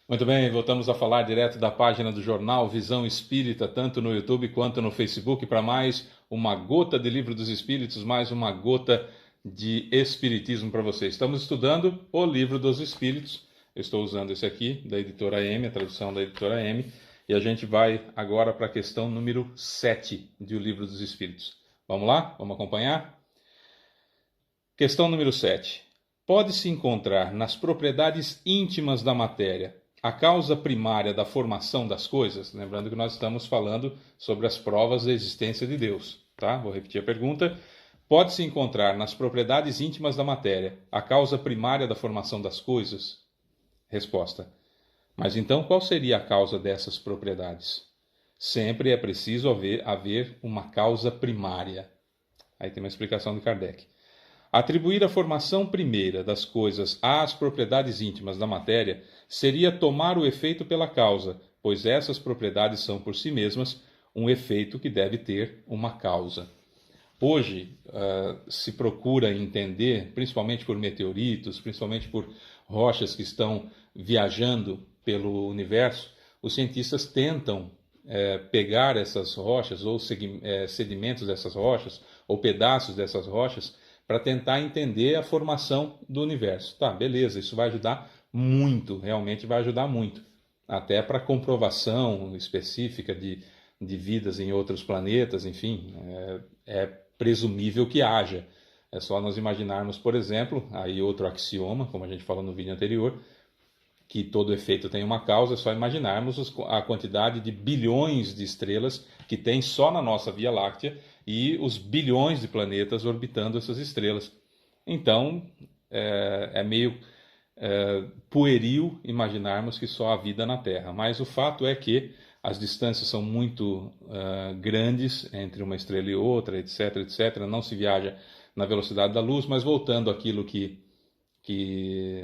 Muito bem, voltamos a falar direto da página do jornal Visão Espírita, tanto no YouTube quanto no Facebook, para mais uma gota de Livro dos Espíritos, mais uma gota de Espiritismo para você. Estamos estudando o Livro dos Espíritos. Eu estou usando esse aqui, da editora M, a tradução da editora M, e a gente vai agora para a questão número 7 de O Livro dos Espíritos. Vamos lá? Vamos acompanhar? Questão número 7. Pode-se encontrar nas propriedades íntimas da matéria a causa primária da formação das coisas? Lembrando que nós estamos falando sobre as provas da existência de Deus, tá? Vou repetir a pergunta. Pode-se encontrar nas propriedades íntimas da matéria a causa primária da formação das coisas? Resposta. Mas então qual seria a causa dessas propriedades? Sempre é preciso haver uma causa primária. Aí tem uma explicação de Kardec. Atribuir a formação primeira das coisas às propriedades íntimas da matéria seria tomar o efeito pela causa, pois essas propriedades são por si mesmas um efeito que deve ter uma causa. Hoje se procura entender, principalmente por meteoritos, principalmente por rochas que estão viajando pelo universo, os cientistas tentam pegar essas rochas ou sedimentos dessas rochas ou pedaços dessas rochas para tentar entender a formação do universo. Tá, beleza, isso vai ajudar muito, realmente vai ajudar muito. Até para comprovação específica de vidas em outros planetas, enfim, é presumível que haja. É só nós imaginarmos, por exemplo, aí outro axioma, como a gente falou no vídeo anterior, que todo efeito tem uma causa, é só imaginarmos a quantidade de bilhões de estrelas que tem só na nossa Via Láctea e os bilhões de planetas orbitando essas estrelas. Então, é meio pueril imaginarmos que só há vida na Terra. Mas o fato é que as distâncias são muito grandes entre uma estrela e outra, etc, etc. Não se viaja na velocidade da luz, mas voltando àquilo que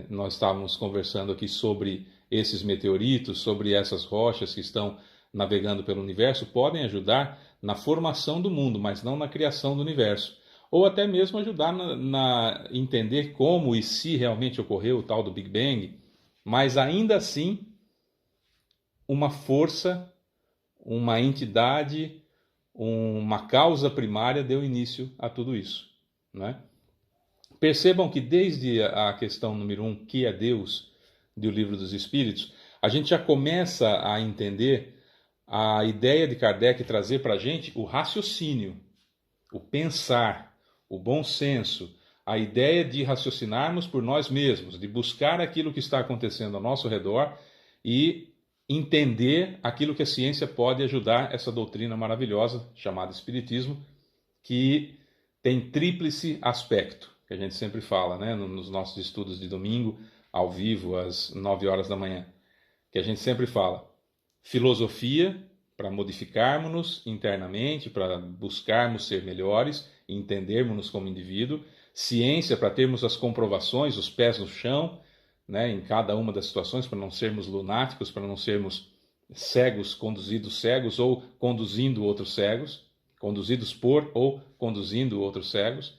nós estávamos conversando aqui sobre esses meteoritos, sobre essas rochas que estão navegando pelo universo, podem ajudar na formação do mundo, mas não na criação do universo. Ou até mesmo ajudar na entender como e se realmente ocorreu o tal do Big Bang, mas ainda assim uma força, uma entidade, uma causa primária deu início a tudo isso, né? Percebam que desde a questão número 1, que é Deus, do Livro dos Espíritos, a gente já começa a entender a ideia de Kardec trazer para a gente o raciocínio, o pensar, o bom senso, a ideia de raciocinarmos por nós mesmos, de buscar aquilo que está acontecendo ao nosso redor e entender aquilo que a ciência pode ajudar essa doutrina maravilhosa chamada Espiritismo, que tem tríplice aspecto, que a gente sempre fala, né, nos nossos estudos de domingo, ao vivo, às 9 horas da manhã, que a gente sempre fala. Filosofia, para modificarmos-nos internamente, para buscarmos ser melhores, entendermos-nos como indivíduo. Ciência, para termos as comprovações, os pés no chão, né, em cada uma das situações, para não sermos lunáticos, para não sermos cegos, conduzidos cegos ou conduzindo outros cegos, conduzidos por ou conduzindo outros cegos.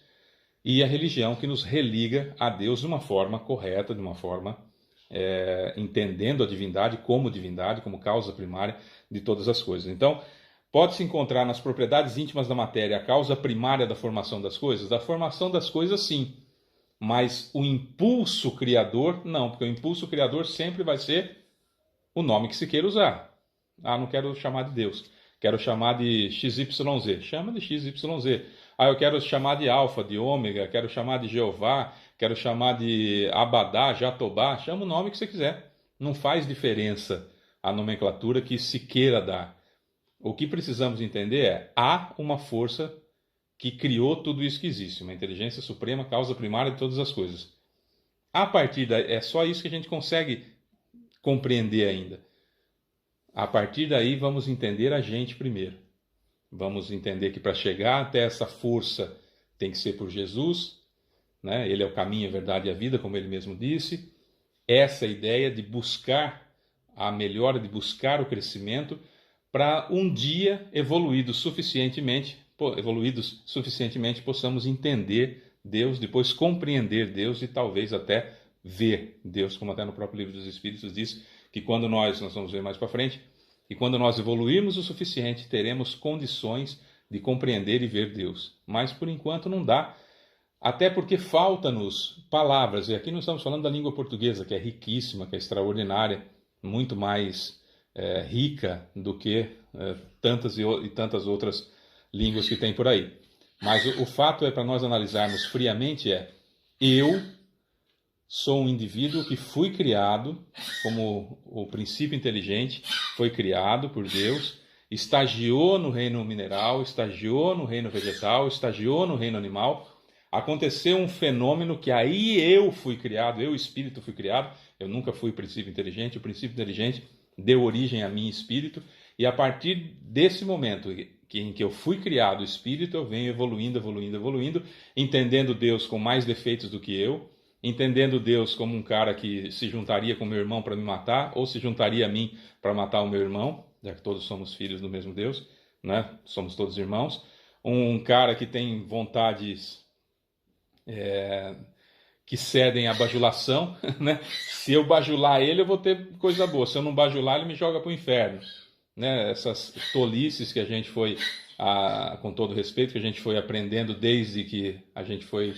E a religião que nos religa a Deus de uma forma correta, de uma forma entendendo a divindade, como causa primária de todas as coisas. Então, pode-se encontrar nas propriedades íntimas da matéria a causa primária da formação das coisas? Da formação das coisas, sim. Mas o impulso criador, não, porque o impulso criador sempre vai ser o nome que se queira usar. Ah, não quero chamar de Deus, quero chamar de XYZ. Chama de XYZ. Ah, eu quero chamar de Alfa, de Ômega, quero chamar de Jeová, quero chamar de Abadá, Jatobá. Chama o nome que você quiser. Não faz diferença a nomenclatura que se queira dar. O que precisamos entender é: há uma força que criou tudo isso que existe, uma inteligência suprema, causa primária de todas as coisas. A partir daí, é só isso que a gente consegue compreender ainda. A partir daí, vamos entender a gente primeiro. Vamos entender que para chegar até essa força tem que ser por Jesus, né? Ele é o caminho, a verdade e a vida, como ele mesmo disse. Essa ideia de buscar a melhora, de buscar o crescimento, para um dia, evoluídos suficientemente, possamos entender Deus, depois compreender Deus e talvez até ver Deus, como até no próprio Livro dos Espíritos diz, que quando nós vamos ver mais para frente, que quando nós evoluirmos o suficiente, teremos condições de compreender e ver Deus. Mas por enquanto não dá, até porque falta-nos palavras, e aqui nós estamos falando da língua portuguesa, que é riquíssima, que é extraordinária, muito mais rica do que tantas e tantas outras línguas que tem por aí. Mas o fato é, para nós analisarmos friamente, eu sou um indivíduo que fui criado como o princípio inteligente, foi criado por Deus, estagiou no reino mineral, estagiou no reino vegetal, estagiou no reino animal. Aconteceu um fenômeno que aí eu fui criado, eu, espírito, fui criado. Eu nunca fui princípio inteligente, o princípio inteligente deu origem a mim, espírito, e a partir desse momento em que eu fui criado, espírito, eu venho evoluindo, entendendo Deus com mais defeitos do que eu, entendendo Deus como um cara que se juntaria com meu irmão para me matar, ou se juntaria a mim para matar o meu irmão, já que todos somos filhos do mesmo Deus, né? Somos todos irmãos. Um cara que tem vontades que cedem à bajulação, né? Se eu bajular ele, eu vou ter coisa boa. Se eu não bajular, ele me joga para o inferno, né? Essas tolices que a gente foi, com todo respeito, que a gente foi aprendendo desde que a gente foi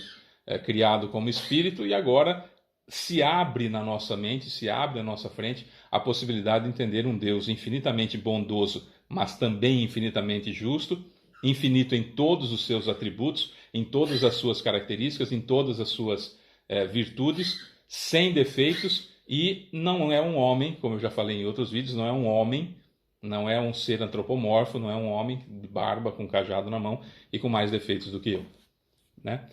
criado como espírito, e agora se abre na nossa mente, se abre à nossa frente a possibilidade de entender um Deus infinitamente bondoso, mas também infinitamente justo, infinito em todos os seus atributos, em todas as suas características, em todas as suas virtudes, sem defeitos, e não é um homem, como eu já falei em outros vídeos, não é um homem, não é um ser antropomorfo, não é um homem de barba, com cajado na mão e com mais defeitos do que eu, né?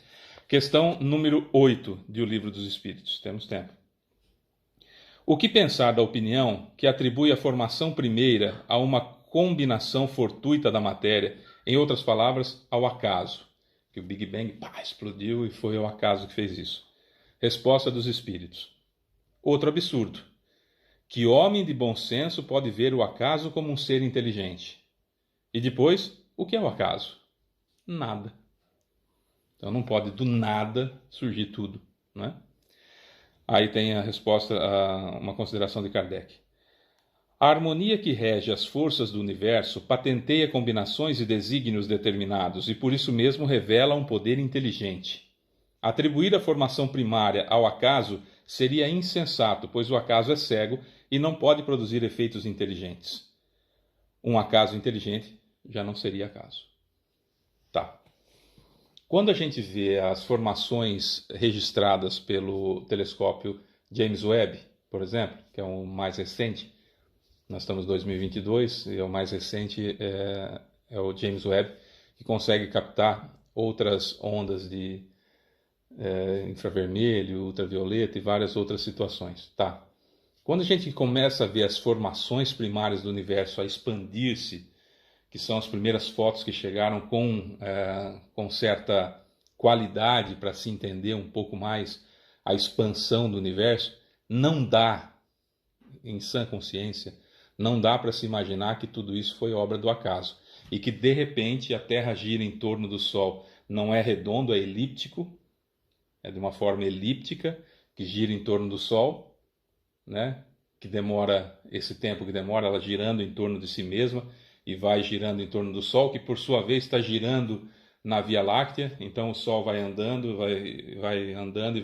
Questão número 8 de O Livro dos Espíritos. Temos tempo. O que pensar da opinião que atribui a formação primeira a uma combinação fortuita da matéria, em outras palavras, ao acaso? Que o Big Bang explodiu e foi o acaso que fez isso. Resposta dos Espíritos. Outro absurdo. Que homem de bom senso pode ver o acaso como um ser inteligente? E depois, o que é o acaso? Nada. Então não pode do nada surgir tudo, né? Aí tem a resposta, uma consideração de Kardec. A harmonia que rege as forças do universo patenteia combinações e desígnios determinados e por isso mesmo revela um poder inteligente. Atribuir a formação primária ao acaso seria insensato, pois o acaso é cego e não pode produzir efeitos inteligentes. Um acaso inteligente já não seria acaso. Tá. Quando a gente vê as formações registradas pelo telescópio James Webb, por exemplo, que é o mais recente, nós estamos em 2022 e o mais recente é o James Webb, que consegue captar outras ondas de infravermelho, ultravioleta e várias outras situações. Tá. Quando a gente começa a ver as formações primárias do universo a expandir-se, que são as primeiras fotos que chegaram com certa qualidade para se entender um pouco mais a expansão do universo, não dá, em sã consciência, não dá para se imaginar que tudo isso foi obra do acaso e que, de repente, a Terra gira em torno do Sol. Não é redondo, é elíptico, é de uma forma elíptica, que gira em torno do Sol, né? Que demora esse tempo que demora, ela girando em torno de si mesma, e vai girando em torno do Sol, que por sua vez está girando na Via Láctea. Então o Sol vai andando, vai andando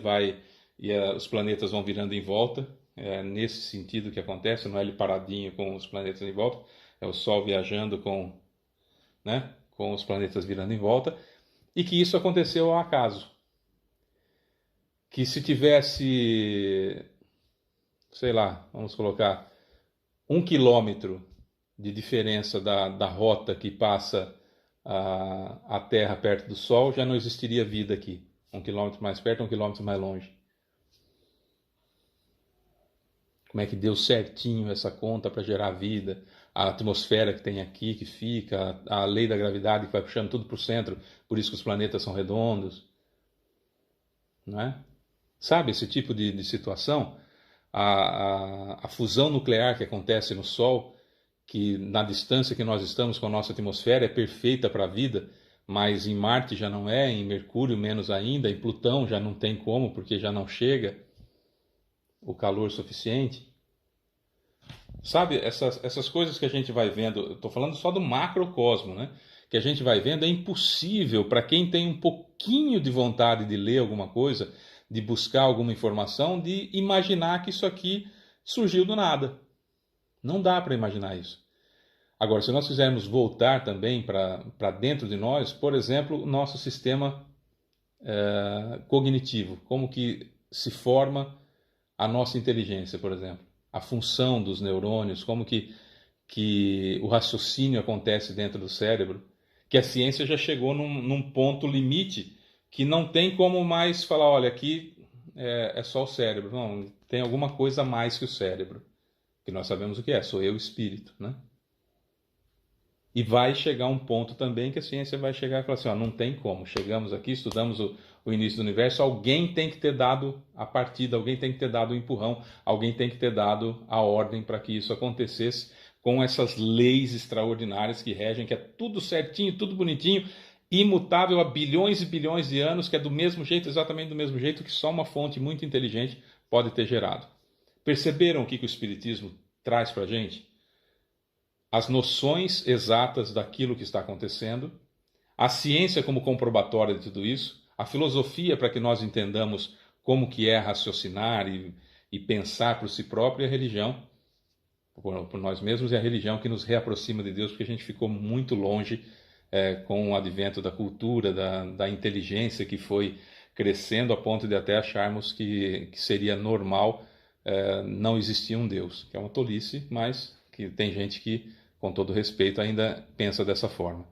e os planetas vão virando em volta. É nesse sentido que acontece, não é ele paradinho com os planetas em volta, é o Sol viajando com os planetas virando em volta, e que isso aconteceu ao acaso. Que se tivesse, sei lá, vamos colocar 1 quilômetro de diferença da rota que passa a Terra perto do Sol, já não existiria vida aqui. 1 quilômetro mais perto, 1 quilômetro mais longe. Como é que deu certinho essa conta para gerar vida? A atmosfera que tem aqui, que fica, a lei da gravidade que vai puxando tudo para o centro, por isso que os planetas são redondos. Não é? Sabe esse tipo de situação? A fusão nuclear que acontece no Sol, que na distância que nós estamos com a nossa atmosfera é perfeita para a vida, mas em Marte já não é, em Mercúrio menos ainda, em Plutão já não tem como, porque já não chega o calor suficiente. Sabe, essas coisas que a gente vai vendo, eu estou falando só do macrocosmo, né? Que a gente vai vendo, é impossível para quem tem um pouquinho de vontade de ler alguma coisa, de buscar alguma informação, de imaginar que isso aqui surgiu do nada. Não dá para imaginar isso. Agora, se nós quisermos voltar também para dentro de nós, por exemplo, o nosso sistema cognitivo, como que se forma a nossa inteligência, por exemplo, a função dos neurônios, como que o raciocínio acontece dentro do cérebro, que a ciência já chegou num ponto limite que não tem como mais falar, olha, aqui é só o cérebro. Não, tem alguma coisa a mais que o cérebro, que nós sabemos o que é, sou eu, espírito, né? E vai chegar um ponto também que a ciência vai chegar e falar assim, ó, não tem como, chegamos aqui, estudamos o início do universo, alguém tem que ter dado a partida, alguém tem que ter dado o empurrão, alguém tem que ter dado a ordem para que isso acontecesse com essas leis extraordinárias que regem, que é tudo certinho, tudo bonitinho, imutável há bilhões e bilhões de anos, que é do mesmo jeito, exatamente do mesmo jeito que só uma fonte muito inteligente pode ter gerado. Perceberam o que o Espiritismo traz para a gente? As noções exatas daquilo que está acontecendo, a ciência como comprobatória de tudo isso, a filosofia para que nós entendamos como que é raciocinar e pensar por si próprio, e a religião, por nós mesmos, e a religião que nos reaproxima de Deus, porque a gente ficou muito longe com o advento da cultura, da inteligência que foi crescendo a ponto de até acharmos que seria normal não existir um Deus, que é uma tolice, mas que tem gente que, com todo respeito, ainda pensa dessa forma.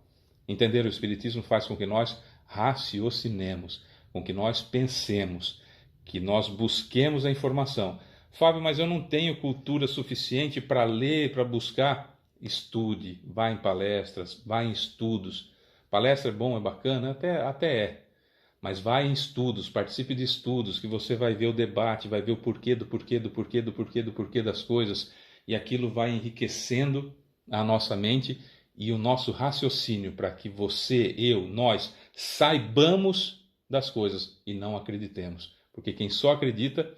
Entender o Espiritismo faz com que nós raciocinemos, com que nós pensemos, que nós busquemos a informação. Fábio, mas eu não tenho cultura suficiente para ler, para buscar. Estude, vá em palestras, vá em estudos. Palestra é bom, é bacana, até é. Mas vá em estudos, participe de estudos, que você vai ver o debate, vai ver o porquê do porquê, do porquê, do porquê, do porquê das coisas. E aquilo vai enriquecendo a nossa mente e o nosso raciocínio para que você, eu, nós saibamos das coisas e não acreditemos. Porque quem só acredita,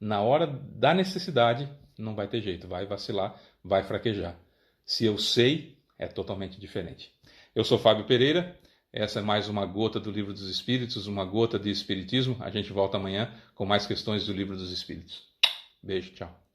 na hora da necessidade, não vai ter jeito, vai vacilar, vai fraquejar. Se eu sei, é totalmente diferente. Eu sou Fábio Pereira, essa é mais uma gota do Livro dos Espíritos, uma gota de Espiritismo. A gente volta amanhã com mais questões do Livro dos Espíritos. Beijo, tchau.